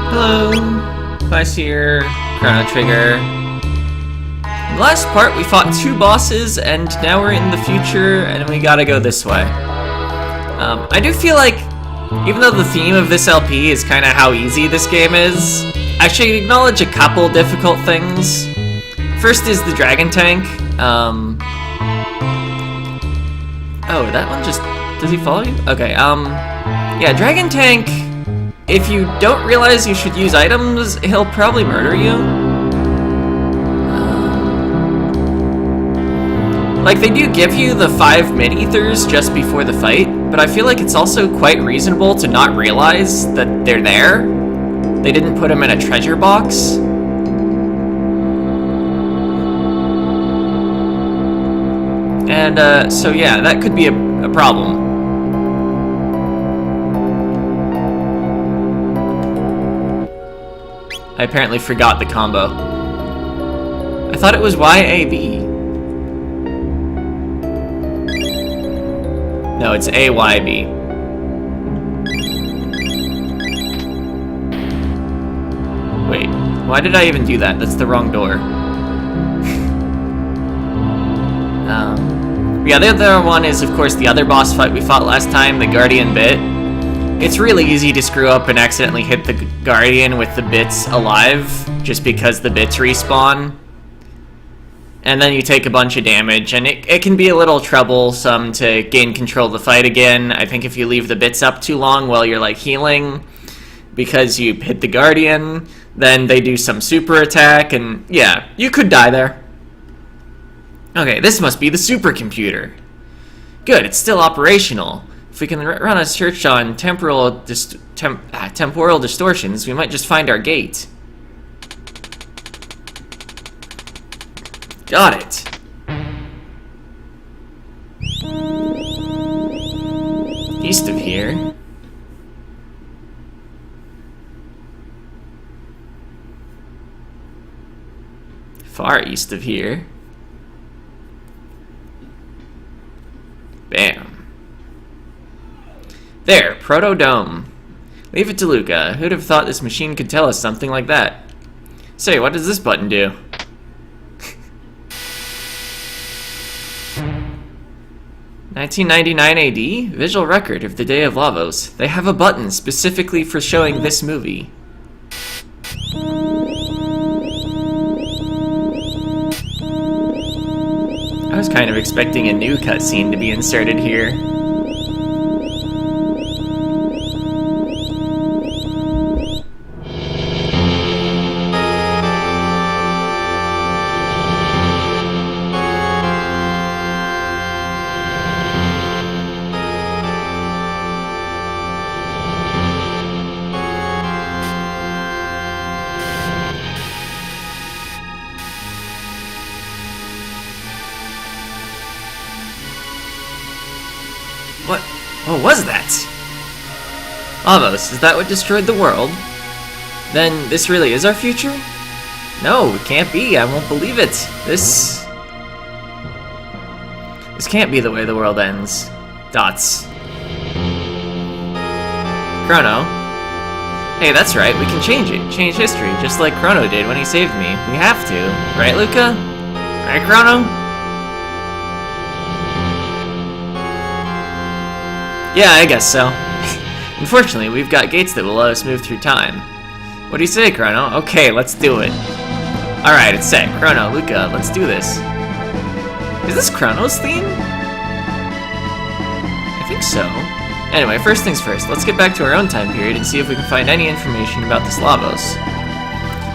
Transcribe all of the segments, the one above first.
Hello, Viceer, Chrono Trigger. In the last part, we fought 2 bosses, and now we're in the future, and we gotta go this way. I do feel like, even though the theme of this LP is kind of how easy this game is, I should acknowledge a couple difficult things. First is the Dragon Tank. Oh, that one just... Does he follow you? Okay, yeah, Dragon Tank, if you don't realize you should use items, he'll probably murder you. Like, they do give you the 5 mid-ethers just before the fight, but I feel like it's also quite reasonable to not realize that they're there. They didn't put them in a treasure box. And, so yeah, that could be a problem. I apparently forgot the combo. I thought it was YAB. No, it's AYB. Wait, why did I even do that? That's the wrong door. Yeah, the other one is, of course, the other boss fight we fought last time, the Guardian Bit. It's really easy to screw up and accidentally hit the Guardian with the bits alive, just because the bits respawn. And then you take a bunch of damage, and it can be a little troublesome to gain control of the fight again. I think if you leave the bits up too long while you're, like, healing, because you hit the Guardian, then they do some super attack, and yeah, you could die there. Okay, this must be the supercomputer. Good, it's still operational. If we can run a search on temporal distortions, we might just find our gate. Got it. East of here. Far east of here. Bam. There, Proto-Dome. Leave it to Luca. Who'd have thought this machine could tell us something like that? Say, what does this button do? (1999 AD? Visual record of the Day of Lavos. They have a button specifically for showing this movie. I was kind of expecting a new cutscene to be inserted here. What was that? Lavos, is that what destroyed the world? Then this really is our future? No, it can't be. I won't believe it. This can't be the way the world ends. Dots. Chrono. Hey, that's right. We can change it. Change history, just like Chrono did when he saved me. We have to. Right, Luca? Right, Chrono? Yeah, I guess so. Unfortunately, we've got gates that will let us move through time. What do you say, Chrono? Okay, let's do it. Alright, it's set. Chrono, Luca, let's do this. Is this Chrono's theme? I think so. Anyway, first things first, let's get back to our own time period and see if we can find any information about this Lavos.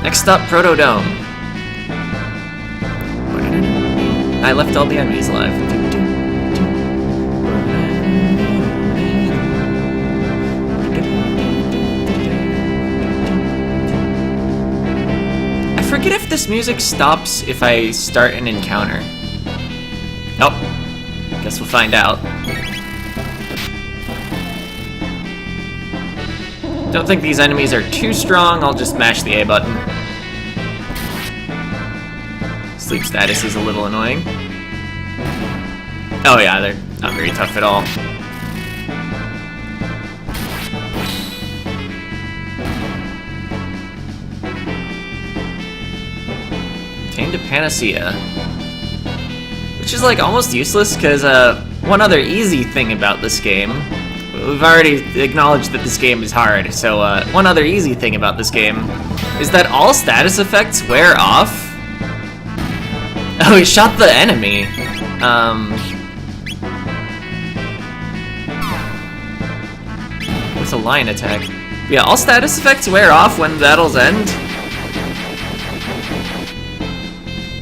Next stop, Proto-Dome. I left all the enemies alive. I forget if this music stops if I start an encounter. Nope. Guess we'll find out. Don't think these enemies are too strong, I'll just mash the A button. Sleep status is a little annoying. Oh yeah, they're not very tough at all. Find a panacea. Which is like almost useless, because one other easy thing about this game, we've already acknowledged that this game is hard, so one other easy thing about this game is that all status effects wear off. Oh, he shot the enemy. With a line attack. Yeah, all status effects wear off when battles end.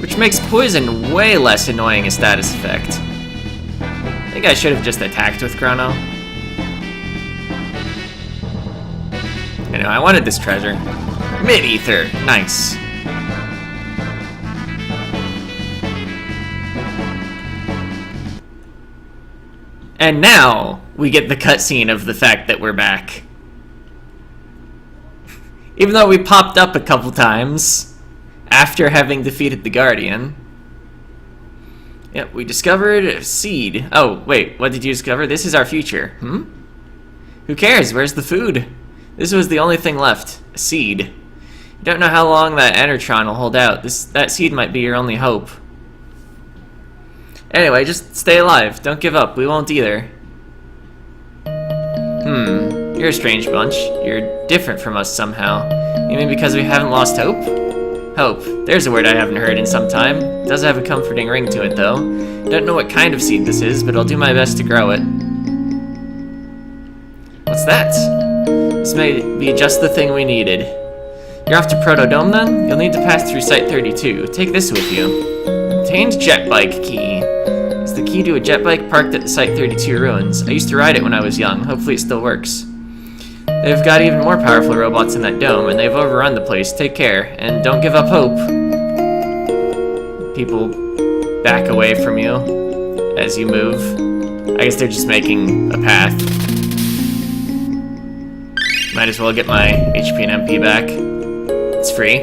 Which makes poison way less annoying a status effect. I think I should have just attacked with Chrono. Anyway, I wanted this treasure. Mid-ether, nice. And now, we get the cutscene of the fact that we're back. Even though we popped up a couple times after having defeated the Guardian. Yep, we discovered a seed. Oh, wait, what did you discover? This is our future. Who cares? Where's the food? This was the only thing left. A seed. You don't know how long that Enertron will hold out. That seed might be your only hope. Anyway, just stay alive. Don't give up. We won't either. You're a strange bunch. You're different from us somehow. You mean because we haven't lost hope? Hope. There's a word I haven't heard in some time. It does have a comforting ring to it, though. Don't know what kind of seed this is, but I'll do my best to grow it. What's that? This may be just the thing we needed. You're off to Protodome, then? You'll need to pass through Site 32. Take this with you. Obtained jet bike key. It's the key to a jet bike parked at the Site 32 ruins. I used to ride it when I was young. Hopefully it still works. They've got even more powerful robots in that dome, and they've overrun the place. Take care, and don't give up hope. People back away from you as you move. I guess they're just making a path. Might as well get my HP and MP back. It's free.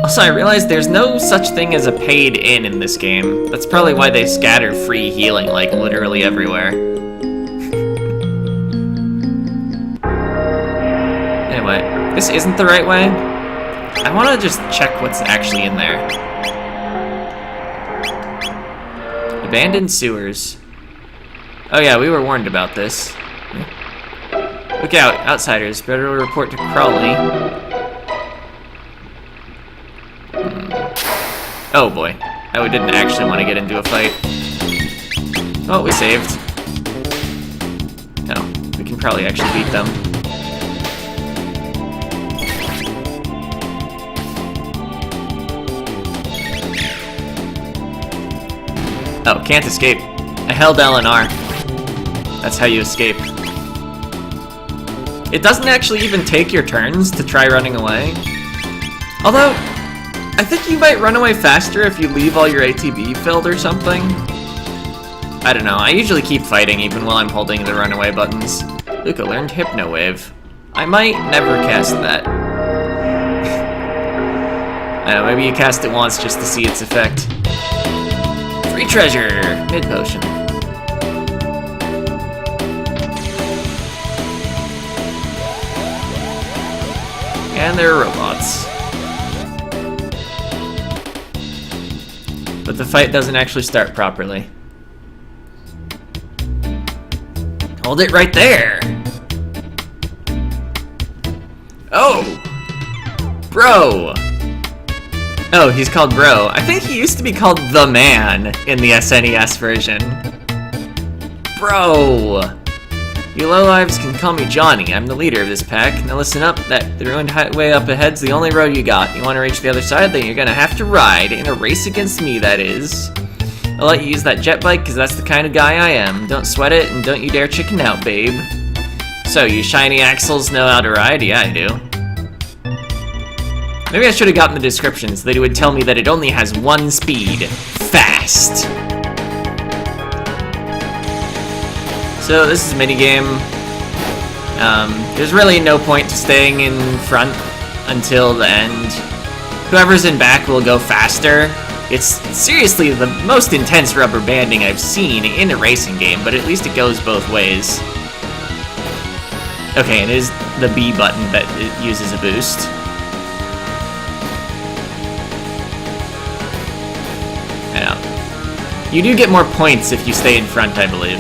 Also, I realized there's no such thing as a paid in this game. That's probably why they scatter free healing, like, literally everywhere. Anyway, this isn't the right way. I want to just check what's actually in there. Abandoned sewers. Oh yeah, we were warned about this. Look out, outsiders. Better report to Crawley. Oh boy. Oh, we didn't actually want to get into a fight. Oh, we saved. No, we can probably actually beat them. Oh, can't escape. I held L and R. That's how you escape. It doesn't actually even take your turns to try running away. Although, I think you might run away faster if you leave all your ATB filled or something. I don't know, I usually keep fighting even while I'm holding the runaway buttons. Luca learned Hypno Wave. I might never cast that. I don't know, maybe you cast it once just to see its effect. Free treasure! Mid-potion. And there are robots. But the fight doesn't actually start properly. Hold it right there! Oh! Bro! Oh, he's called Bro. I think he used to be called The Man in the SNES version. Bro! You lowlives can call me Johnny. I'm the leader of this pack. Now listen up, that the ruined highway up ahead's the only road you got. You want to reach the other side, then you're gonna have to ride. In a race against me, that is. I'll let you use that jet bike, because that's the kind of guy I am. Don't sweat it, and don't you dare chicken out, babe. So, you shiny axles know how to ride? Yeah, I do. Maybe I should have gotten the description so that it would tell me that it only has one speed. Fast! So this is a minigame. There's really no point to staying in front until the end. Whoever's in back will go faster. It's seriously the most intense rubber banding I've seen in a racing game, but at least it goes both ways. Okay, it is the B button that it uses a boost. You do get more points if you stay in front, I believe.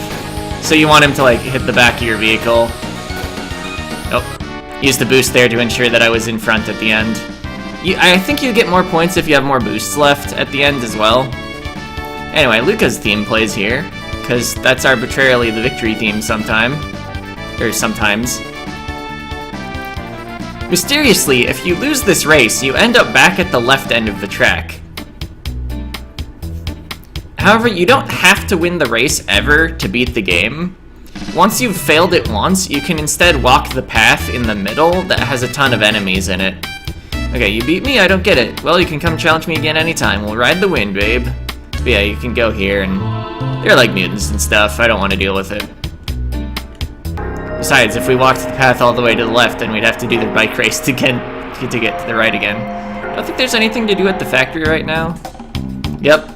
So you want him to, like, hit the back of your vehicle. Oh, use the boost there to ensure that I was in front at the end. I think you get more points if you have more boosts left at the end as well. Anyway, Luca's theme plays here, because that's arbitrarily the victory theme sometime. Or sometimes. Mysteriously, if you lose this race, you end up back at the left end of the track. However, you don't have to win the race ever to beat the game. Once you've failed it once, you can instead walk the path in the middle that has a ton of enemies in it. Okay, you beat me? I don't get it. Well, you can come challenge me again anytime. We'll ride the wind, babe. But yeah, you can go here, and they're like mutants and stuff. I don't want to deal with it. Besides, if we walked the path all the way to the left, then we'd have to do the bike race to get to the right again. I don't think there's anything to do at the factory right now. Yep.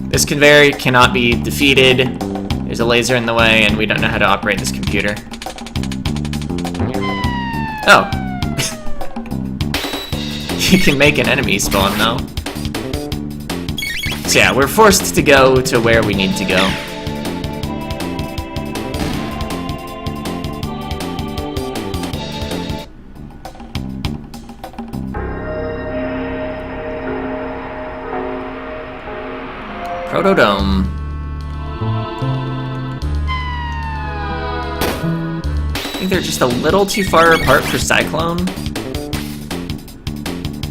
This conveyor cannot be defeated. There's a laser in the way, and we don't know how to operate this computer. Oh. You can make an enemy spawn, though. So yeah, we're forced to go to where we need to go. Protodome. I think they're just a little too far apart for Cyclone.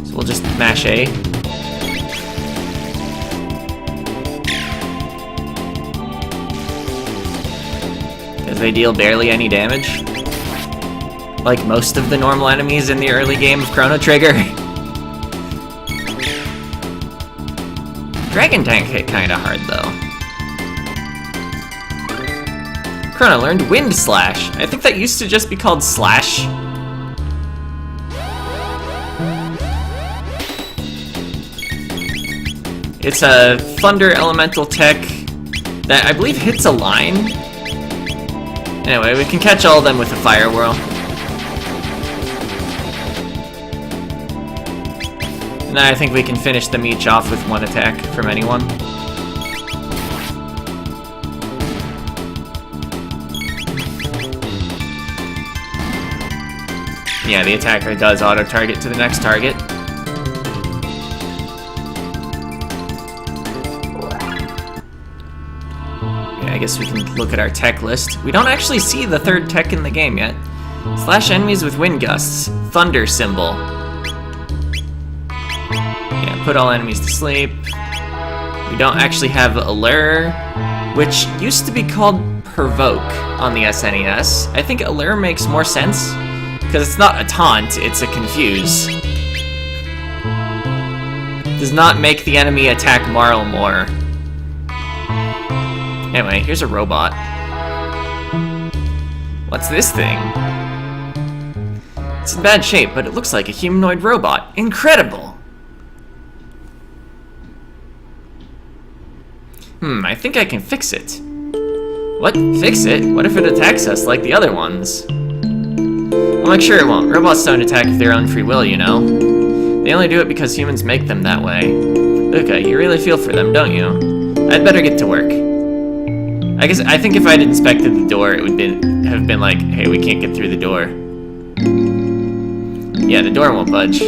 So we'll just mash A. Because they deal barely any damage. Like most of the normal enemies in the early game of Chrono Trigger. Dragon Tank hit kinda hard, though. Chrono learned Wind Slash. I think that used to just be called Slash. It's a Thunder Elemental tech that I believe hits a line. Anyway, we can catch all of them with a Fire Whirl. And then I think we can finish them each off with one attack from anyone. Yeah, the attacker does auto-target to the next target. Yeah, I guess we can look at our tech list. We don't actually see the third tech in the game yet. Slash enemies with wind gusts. Thunder symbol. Yeah, put all enemies to sleep. We don't actually have Allure, which used to be called Provoke on the SNES. I think Allure makes more sense, because it's not a taunt, it's a confuse. Does not make the enemy attack Marl more. Anyway, here's a robot. What's this thing? It's in bad shape, but it looks like a humanoid robot. Incredible! I think I can fix it. What? Fix it? What if it attacks us like the other ones? I'll make sure it won't. Robots don't attack of their own free will, you know. They only do it because humans make them that way. Luca, you really feel for them, don't you? I'd better get to work. I think if I'd inspected the door, it would have been like, hey, we can't get through the door. Yeah, the door won't budge.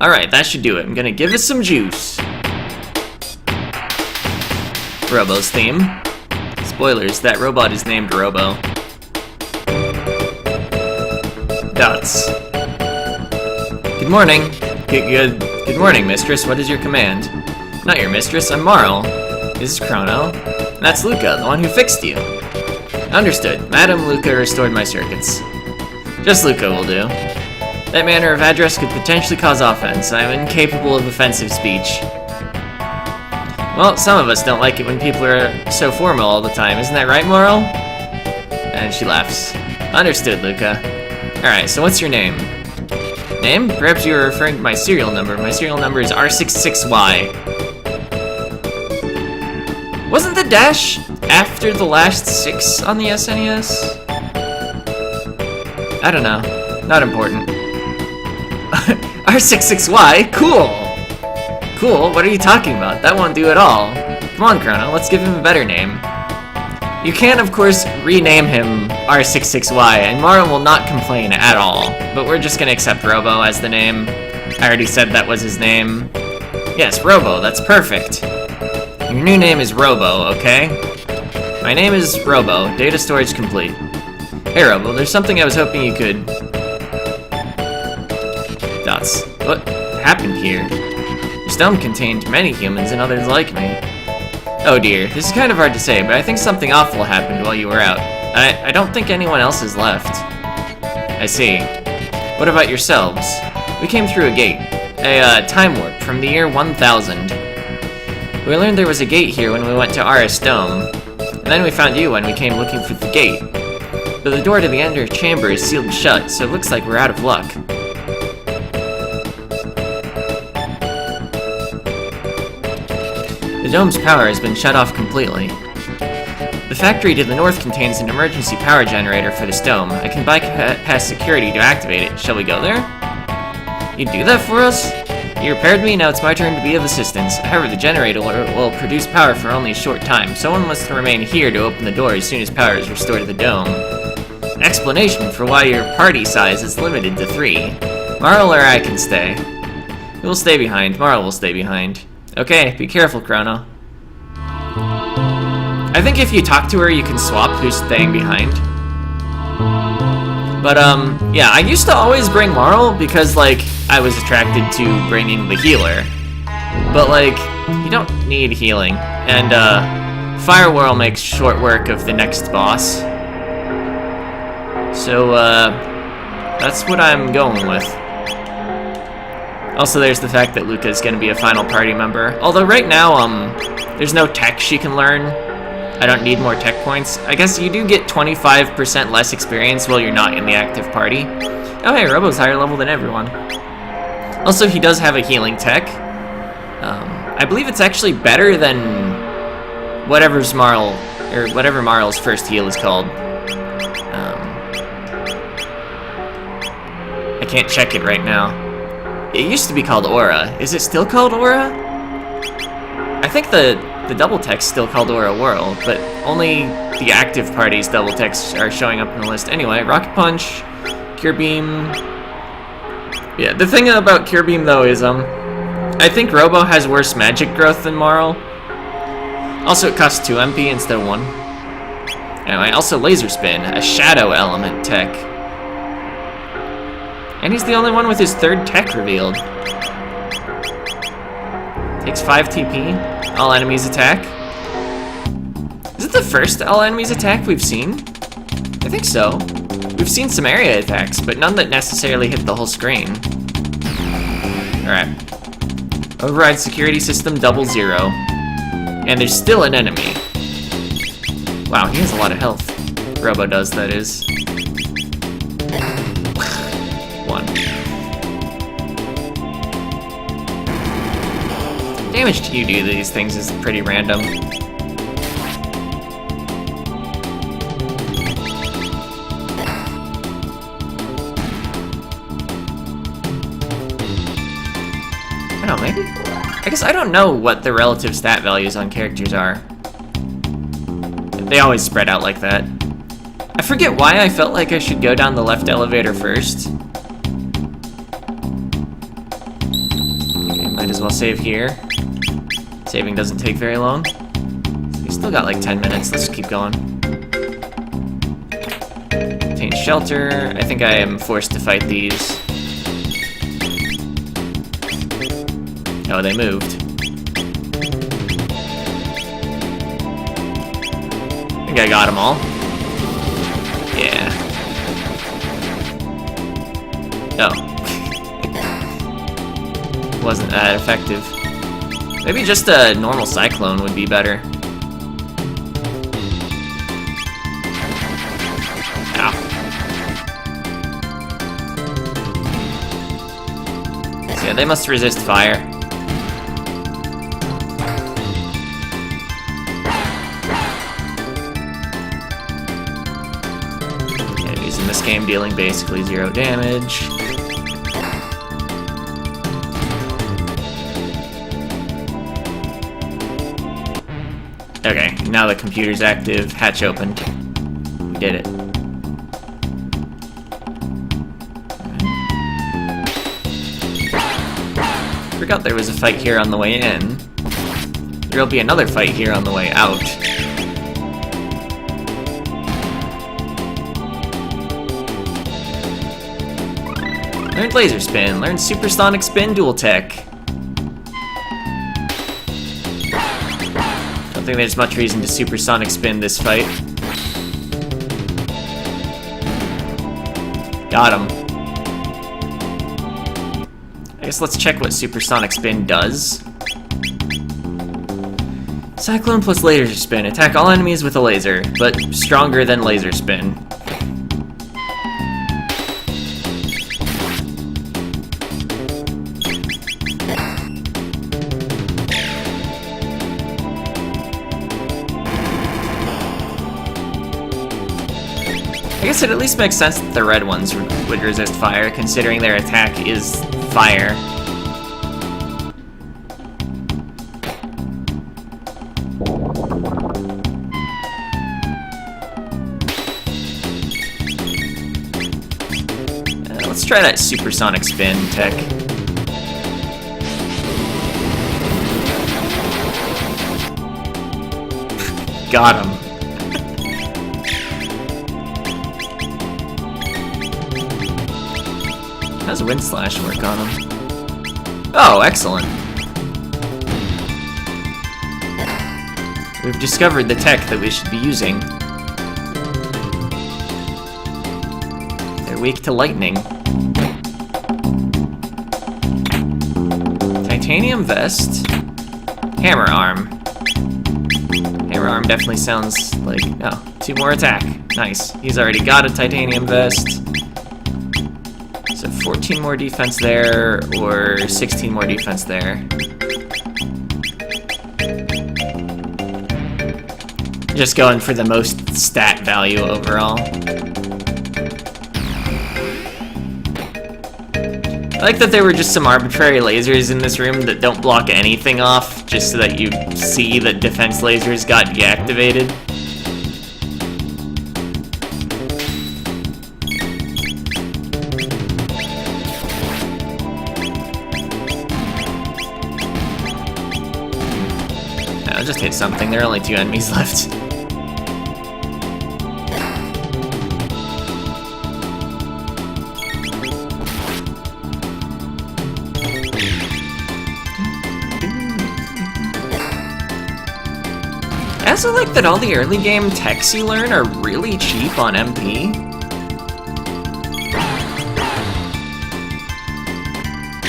Alright, that should do it. I'm gonna give it some juice. Robo's theme. Spoilers, that robot is named Robo. Dots. Good morning. Good morning, mistress. What is your command? Not your mistress, I'm Marl. This is Chrono. And that's Luca, the one who fixed you. Understood. Madam Luca restored my circuits. Just Luca will do. That manner of address could potentially cause offense. I am incapable of offensive speech. Well, some of us don't like it when people are so formal all the time. Isn't that right, Marl? And she laughs. Understood, Luca. Alright, so what's your name? Name? Perhaps you were referring to my serial number. My serial number is R66Y. Wasn't the dash after the last 6 on the SNES? I don't know. Not important. R66Y? Cool! Cool, what are you talking about? That won't do at all. Come on, Chrono, let's give him a better name. You can, of course, rename him R66Y, and Mara will not complain at all. But we're just gonna accept Robo as the name. I already said that was his name. Yes, Robo, that's perfect. Your new name is Robo, okay? My name is Robo, data storage complete. Hey Robo, there's something I was hoping you could... Dots. What happened here? This dome contained many humans and others like me. Oh dear, this is kind of hard to say, but I think something awful happened while you were out. I don't think anyone else is left. I see. What about yourselves? We came through a gate. A time warp from the year 1000. We learned there was a gate here when we went to RS Dome, and then we found you when we came looking for the gate. But the door to the Ender chamber is sealed shut, so it looks like we're out of luck. The dome's power has been shut off completely. The factory to the north contains an emergency power generator for this dome. I can bypass security to activate it. Shall we go there? You'd do that for us? You repaired me, now it's my turn to be of assistance. However, the generator will produce power for only a short time. Someone must remain here to open the door as soon as power is restored to the dome. An explanation for why your party size is limited to 3. Marl or I can stay. We'll stay behind. Marl will stay behind. Okay, be careful, Chrono. I think if you talk to her, you can swap who's staying behind. But, yeah, I used to always bring Marl because, like, I was attracted to bringing the healer. But, like, you don't need healing. And, Firewhirl makes short work of the next boss. So, that's what I'm going with. Also, there's the fact that Luca's gonna be a final party member. Although right now, there's no tech she can learn. I don't need more tech points. I guess you do get 25% less experience while you're not in the active party. Oh hey, Robo's higher level than everyone. Also, he does have a healing tech. I believe it's actually better than whatever Marl's first heal is called. I can't check it right now. It used to be called Aura. Is it still called Aura? I think the double tech's still called Aura Whirl, but only the active party's double techs are showing up in the list. Anyway, Rocket Punch, Cure Beam. Yeah, the thing about Cure Beam though is I think Robo has worse magic growth than Marl. Also, it costs 2 MP instead of 1. Anyway, also Laser Spin, a shadow element tech. And he's the only one with his 3rd tech revealed. Takes 5 TP. All enemies attack. Is it the first all enemies attack we've seen? I think so. We've seen some area attacks, but none that necessarily hit the whole screen. Alright. Override security system 00. And there's still an enemy. Wow, he has a lot of health. Robo does, that is. 1. Damage you do these things is pretty random. I don't know, maybe? I guess I don't know what the relative stat values on characters are. They always spread out like that. I forget why I felt like I should go down the left elevator first. Okay, might as well save here. Saving doesn't take very long. We still got like 10 minutes, let's keep going. Obtain shelter. I think I am forced to fight these. Oh, they moved. I think I got them all. Yeah. Oh. Wasn't that effective. Maybe just a normal cyclone would be better. Ow. So yeah, they must resist fire. Enemies in this game dealing basically 0 damage. Okay, now the computer's active. Hatch opened. We did it. Forgot there was a fight here on the way in. There'll be another fight here on the way out. Learned laser spin. Learned supersonic spin dual tech. Don't think there's much reason to supersonic spin this fight. Got him. I guess let's check what supersonic spin does. Cyclone plus laser spin. Attack all enemies with a laser, but stronger than laser spin. I guess it at least makes sense that the red ones would resist fire, considering their attack is fire. Let's try that supersonic spin tech. Got him. How does Wind Slash work on him? Oh, excellent. We've discovered the tech that we should be using. They're weak to lightning. Titanium vest. Hammer arm. Hammer arm definitely sounds like... Oh, 2 more attack. Nice. He's already got a titanium vest. So 14 more defense there, or 16 more defense there. Just going for the most stat value overall. I like that there were just some arbitrary lasers in this room that don't block anything off, just so that you see that defense lasers got deactivated. I'll just hit something. There are only 2 enemies left. I also like that all the early game techs you learn are really cheap on MP.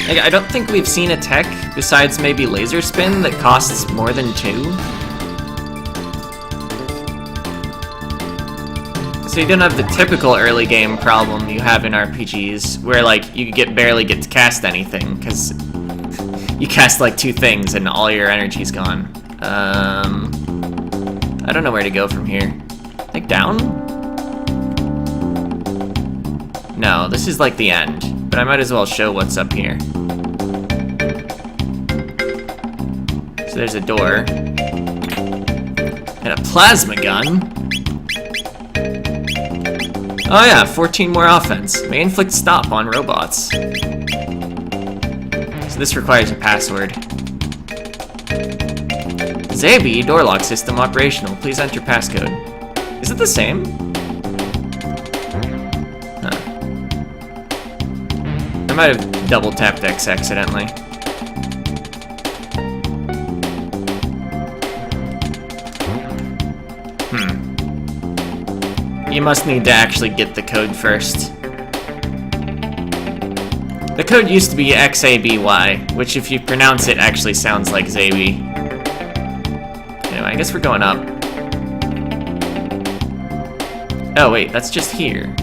Like, I don't think we've seen a tech, besides maybe laser spin, that costs more than 2. So you don't have the typical early game problem you have in RPGs, where like you barely get to cast anything, because you cast like 2 things and all your energy's gone. I don't know where to go from here. Like down? No, this is like the end, but I might as well show what's up here. So there's a door. And a plasma gun. Oh yeah, 14 more offense. May inflict stop on robots. So this requires a password. Zabi, door lock system operational. Please enter passcode. Is it the same? Huh. I might have double tapped X accidentally. You must need to actually get the code first. The code used to be XABY, which if you pronounce it actually sounds like Zabi. Anyway, I guess we're going up. Oh wait, that's just here.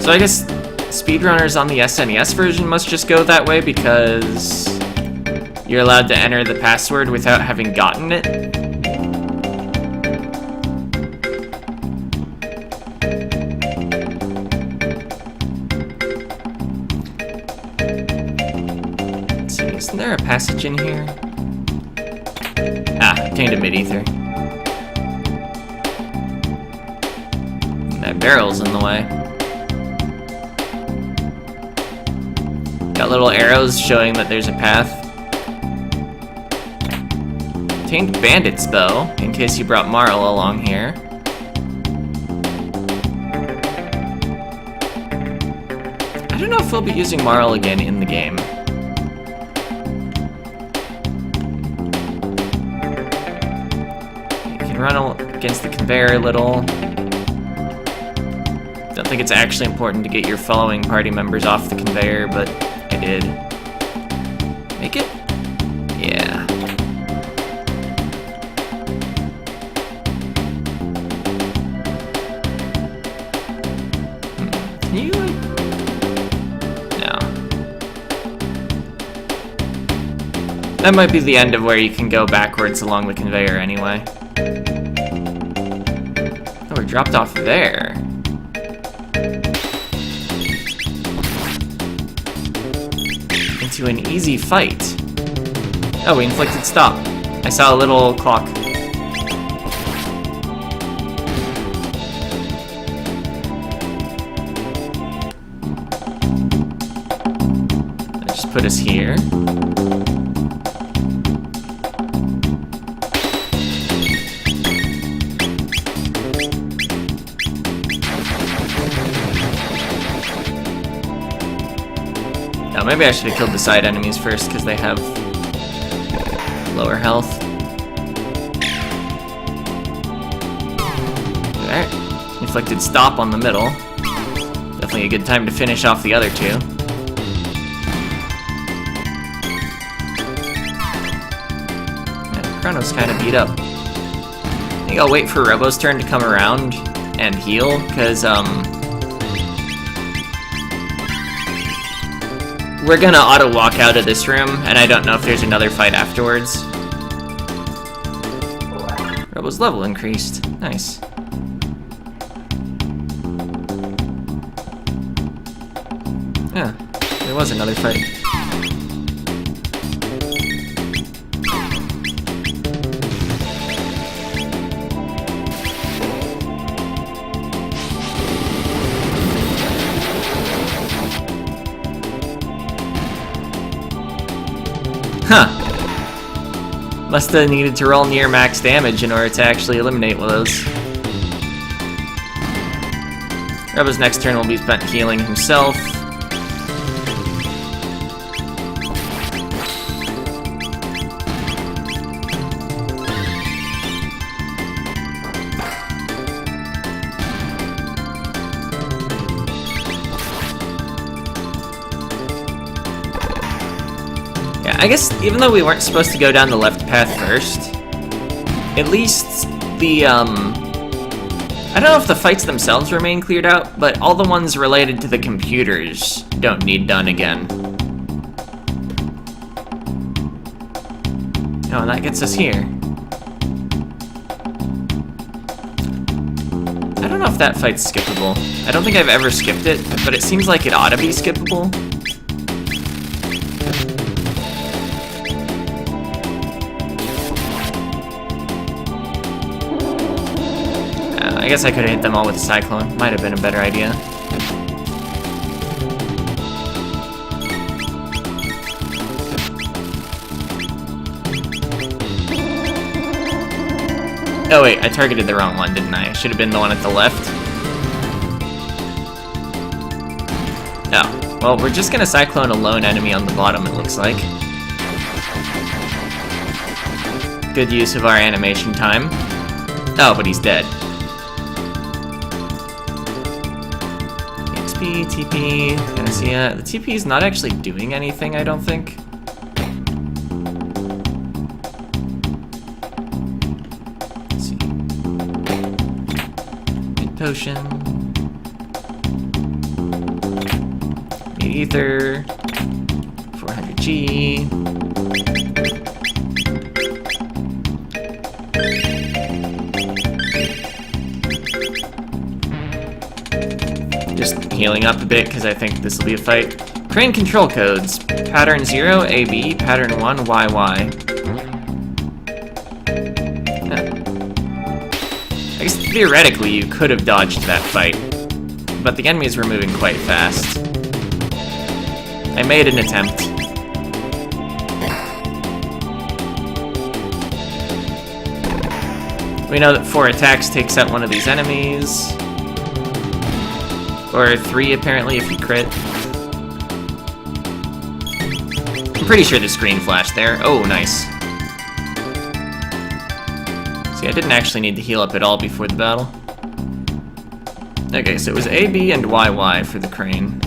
So I guess speedrunners on the SNES version must just go that way because you're allowed to enter the password without having gotten it. there a passage in here? Ah, obtained a mid-ether. That barrel's in the way. Got little arrows showing that there's a path. Obtained bandit's bow, in case you brought Marl along here. I don't know if we'll be using Marl again in the game. You can run against the conveyor a little. Don't think it's actually important to get your following party members off the conveyor, but I did. Make it? Yeah. Can you, no. That might be the end of where you can go backwards along the conveyor anyway. Oh, we're dropped off there. Into an easy fight. Oh, we inflicted stop. I saw a little clock. That just put us here. Oh, maybe I should have killed the side enemies first, because they have lower health. There. Inflicted stop on the middle. Definitely a good time to finish off the other two. And Chrono's kind of beat up. I think I'll wait for Robo's turn to come around and heal, because, we're gonna auto-walk out of this room, and I don't know if there's another fight afterwards. Robo's level increased. Nice. Yeah, there was another fight. Huh. Must have needed to roll near max damage in order to actually eliminate one of those. Robo's next turn will be spent healing himself. I guess even though we weren't supposed to go down the left path first, at least the, I don't know if the fights themselves remain cleared out, but all the ones related to the computers don't need done again. Oh, and that gets us here. I don't know if that fight's skippable. I don't think I've ever skipped it, but it seems like it ought to be skippable. I guess I could have hit them all with a Cyclone. Might have been a better idea. Oh wait, I targeted the wrong one, didn't I? Should have been the one at the left. Oh, well, we're just gonna Cyclone a lone enemy on the bottom, it looks like. Good use of our animation time. Oh, but he's dead. XP, TP, Panacea. The TP is not actually doing anything, I don't think. Let's see. Mid potion. Mid ether. 400G. Just healing up a bit because I think this will be a fight. Crane control codes. Pattern 0, AB. Pattern 1, YY. I guess theoretically you could have dodged that fight, but the enemies were moving quite fast. I made an attempt. We know that 4 attacks takes out one of these enemies. Or 3 apparently if you crit. I'm pretty sure the screen flashed there. Oh, nice. See, I didn't actually need to heal up at all before the battle. Okay, so it was A, B, and YY for the crane.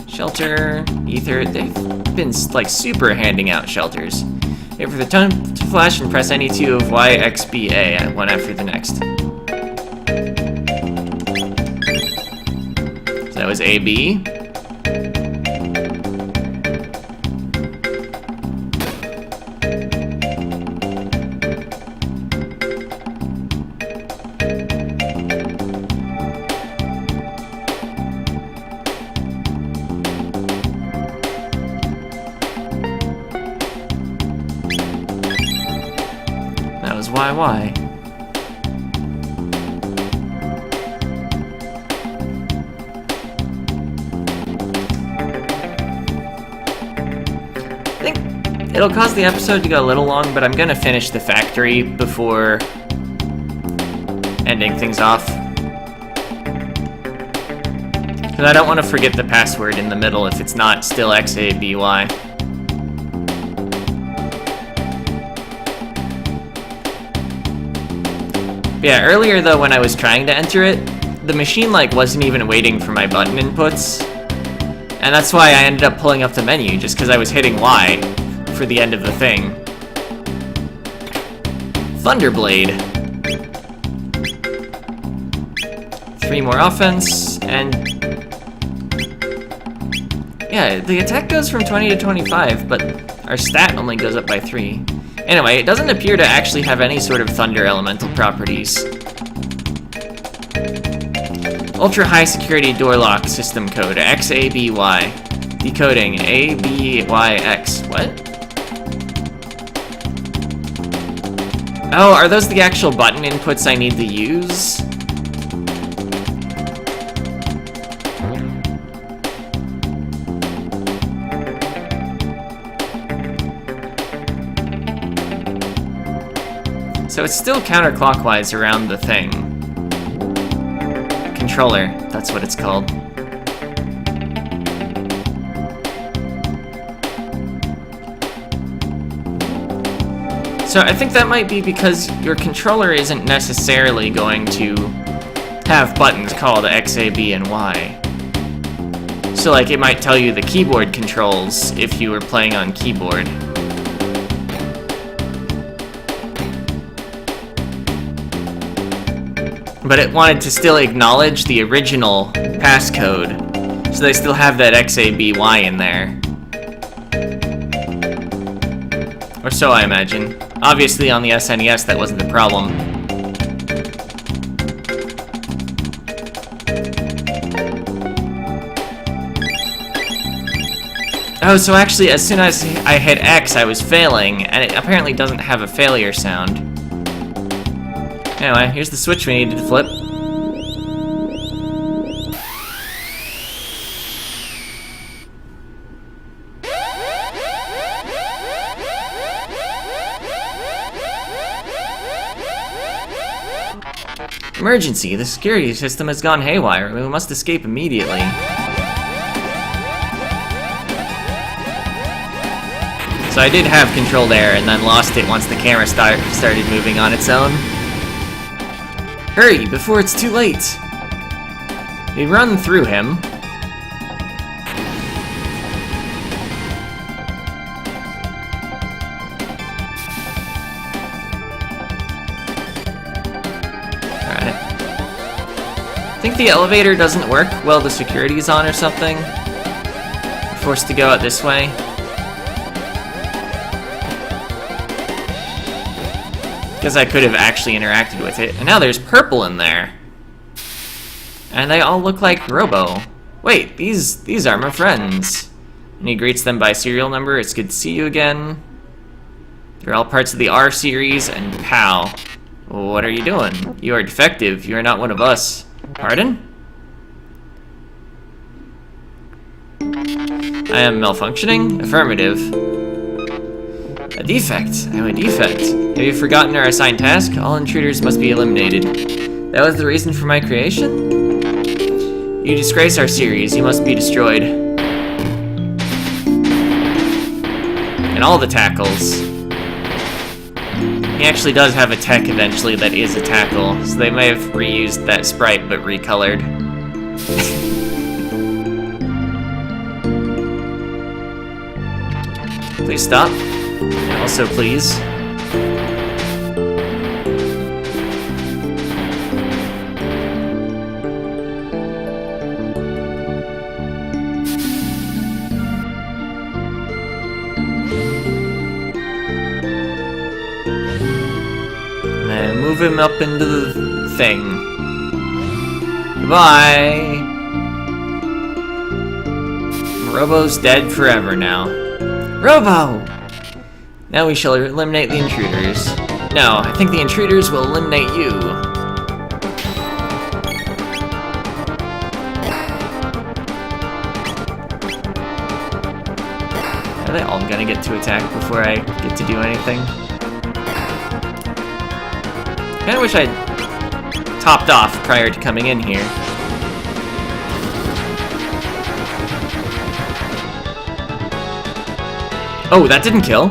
Shelter, ether, they've been like super handing out shelters. Wait for the tone to flash and press any 2 of Y, X, B, A, one after the next. So that was A, B. That was YY. I think it'll cause the episode to go a little long, but I'm gonna finish the factory before ending things off. Because I don't want to forget the password in the middle if it's not still XABY. Yeah, earlier though when I was trying to enter it, the machine like wasn't even waiting for my button inputs. And that's why I ended up pulling up the menu, just because I was hitting Y for the end of the thing. Thunderblade. 3 more offense, and... yeah, the attack goes from 20 to 25, but our stat only goes up by 3. Anyway, it doesn't appear to actually have any sort of thunder elemental properties. Ultra high security door lock system code XABY. Decoding ABYX. What? Oh, are those the actual button inputs I need to use? So it's still counterclockwise around the thing. Controller, that's what it's called. So I think that might be because your controller isn't necessarily going to have buttons called X, A, B, and Y. So like it might tell you the keyboard controls if you were playing on keyboard. But it wanted to still acknowledge the original passcode, so they still have that XABY in there. Or so I imagine. Obviously on the SNES that wasn't the problem. Oh, so actually as soon as I hit X I was failing, and it apparently doesn't have a failure sound. Anyway, here's the switch we needed to flip. Emergency! The security system has gone haywire. We must escape immediately. So I did have control there and then lost it once the camera started moving on its own. Hurry, before it's too late! We run through him. Alright. I think the elevator doesn't work while the security's on or something. We're forced to go out this way. Because I could have actually interacted with it. And now there's purple in there. And they all look like Robo. Wait, these are my friends. And he greets them by serial number. It's good to see you again. They're all parts of the R series, and POW. What are you doing? You are defective. You are not one of us. Pardon? I am malfunctioning? Affirmative. A defect. I am a defect. Have you forgotten our assigned task? All intruders must be eliminated. That was the reason for my creation? You disgrace our series. You must be destroyed. And all the tackles. He actually does have a tech eventually that is a tackle, so they may have reused that sprite but recolored. Please stop. And also, please. And move him up into the thing. Goodbye. Robo's dead forever now. Robo! Now we shall eliminate the intruders. No, I think the intruders will eliminate you. Are they all gonna get to attack before I get to do anything? Kinda wish I'd topped off prior to coming in here. Oh, that didn't kill.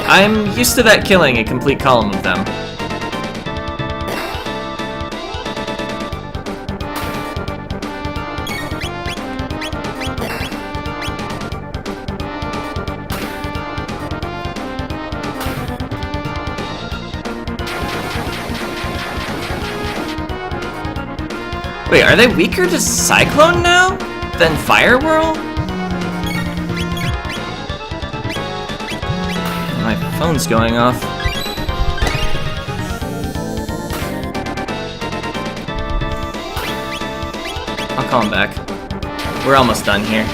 I'm used to that killing a complete column of them. Wait, are they weaker to Cyclone now than Fire Whirl? My phone's going off. I'll call him back. We're almost done here.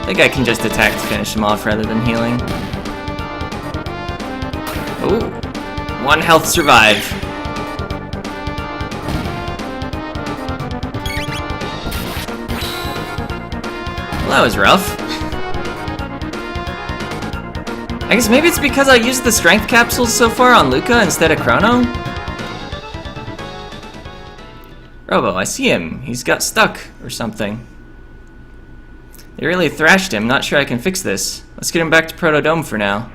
I think I can just attack to finish him off rather than healing. Ooh. 1 health survive. Well, that was rough. I guess maybe it's because I used the strength capsules so far on Luca instead of Chrono? Robo, I see him. He's got stuck or something. They really thrashed him. Not sure I can fix this. Let's get him back to Protodome for now.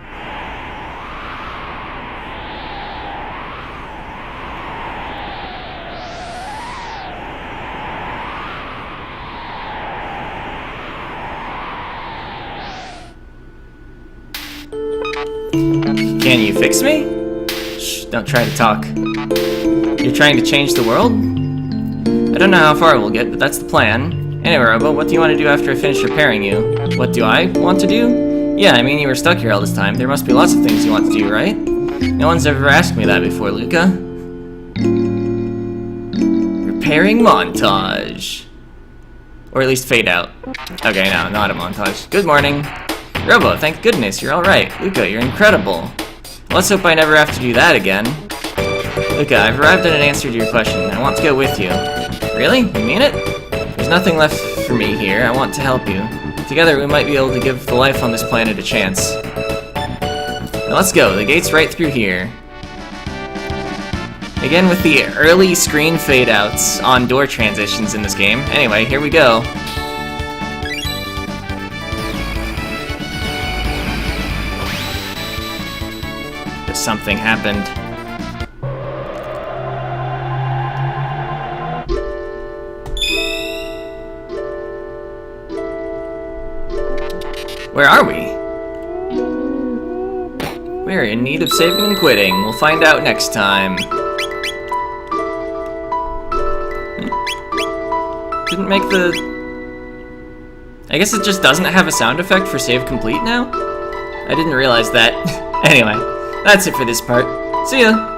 Can you fix me? Shh, don't try to talk. You're trying to change the world? I don't know how far we'll get, but that's the plan. Anyway, Robo, what do you want to do after I finish repairing you? What do I want to do? Yeah, I mean, you were stuck here all this time. There must be lots of things you want to do, right? No one's ever asked me that before, Luca. Repairing montage. Or at least fade out. Okay, no, not a montage. Good morning. Robo, thank goodness, you're alright. Luca, you're incredible. Let's hope I never have to do that again. Luca, I've arrived at an answer to your question. I want to go with you. Really? You mean it? There's nothing left for me here. I want to help you. Together, we might be able to give the life on this planet a chance. Now let's go. The gate's right through here. Again with the early screen fade-outs on door transitions in this game. Anyway, here we go. But something happened. Where are we? We're in need of saving and quitting. We'll find out next time. Didn't make the... I guess it just doesn't have a sound effect for save complete now? I didn't realize that. Anyway, that's it for this part. See ya!